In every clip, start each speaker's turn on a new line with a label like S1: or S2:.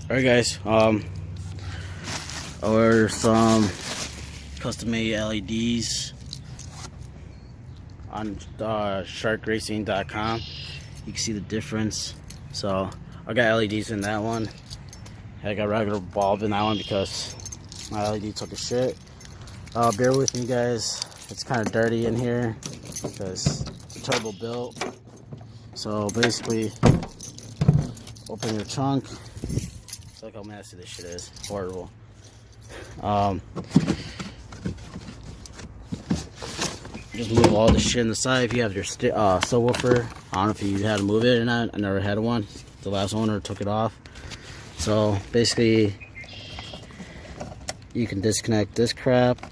S1: Alright guys, I ordered some custom-made LEDs on sharkracing.com. You can see the difference. So I got LEDs in that one. I got regular bulb in that one because my LED took a shit. Bear with me guys, it's kind of dirty in here because it's turbo built. So basically, open your trunk. Look how nasty this shit is. Horrible. Just move all the shit in the side. If you have your subwoofer, I don't know if you had to move it or not. I never had one. The last owner took it off. So basically, you can disconnect this crap.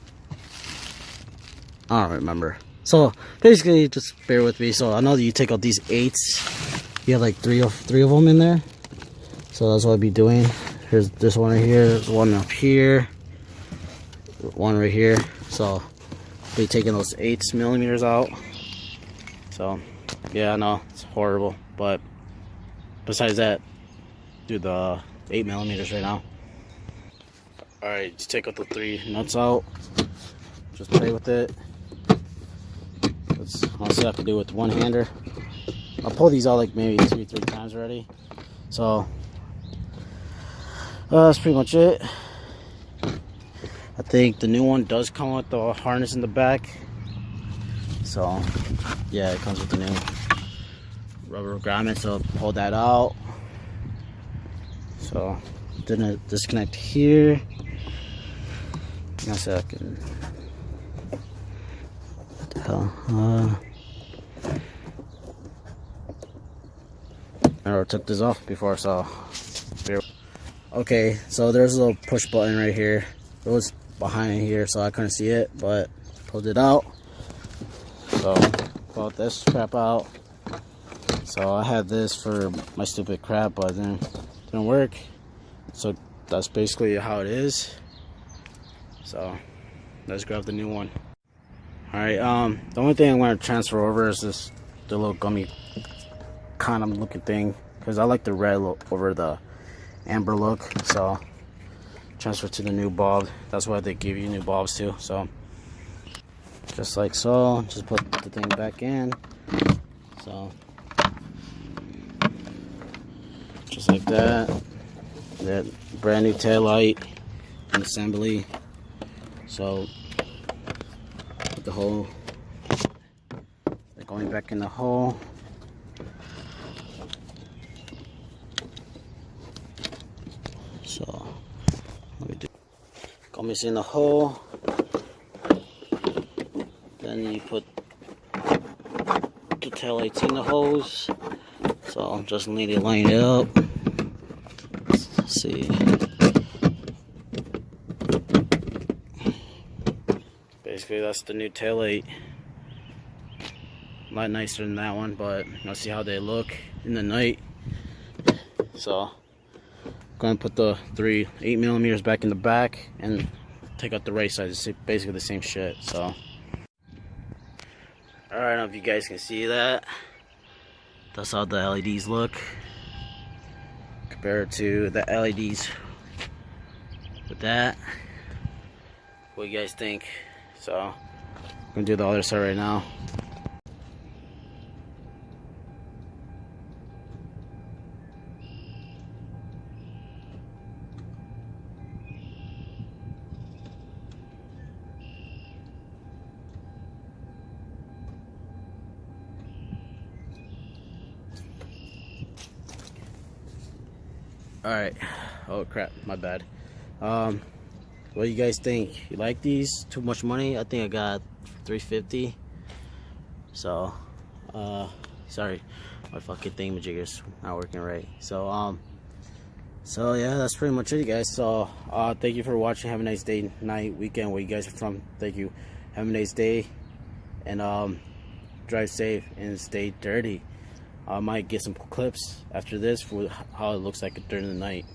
S1: I don't remember. So basically, just bear with me. So I know that you take out these 8s. You have like three of them in there. So that's what I'll be doing. Here's this one right here. There's one up here. One right here. So I'll be taking those 8mm out. So yeah, I know it's horrible, but besides that, do the 8mm right now. All right, just take out the 3 nuts out. Just play with it. That's honestly I have to do with one hander. I'll pull these out like maybe 2-3 times already. So that's pretty much it. I think the new one does come with the harness in the back. So yeah, it comes with the new rubber grommet, so pull that out. So then disconnect here. Give me a second. What the hell? I never took this off before, so okay, so there's a little push button right here. It was behind here, so I couldn't see it, but pulled it out. So pulled this crap out. So I had this for my stupid crap, but then didn't work. So that's basically how it is. So let's grab the new one. All right. The only thing I'm going to transfer over is the little gummy kind of looking thing, because I like the red over the amber look. So transfer to the new bulb. That's why they give you new bulbs too. So just like so, just put the thing back in. So just like that. That brand new tail light and assembly. So put the hole going back in the hole. So let me do. Gummies in the hole. Then you put the taillights in the hose. So just need to line it up. Let's see. Basically, that's the new taillight. A lot nicer than that one, but let's see how they look in the night. So going to put the 3 8mm back in the back and take out the right side. It's basically the same shit. So alright, I don't know if you guys can see that. That's how the LEDs look compared to the LEDs with that. What do you guys think? So I'm gonna do the other side right now. Alright. Oh crap, my bad. What do you guys think? You like these? Too much money? I think I got $350. So sorry, my fucking thingamajigger's not working right. So so yeah, that's pretty much it, guys. So thank you for watching. Have a nice day, night, weekend, where you guys are from. Thank you. Have a nice day, and drive safe and stay dirty. I might get some clips after this for how it looks like during the night.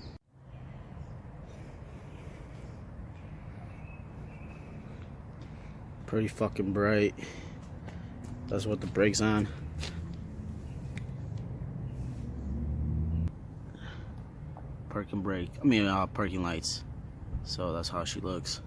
S1: Pretty fucking bright. That's what the brake's on. parking brake. Parking lights. So that's how she looks.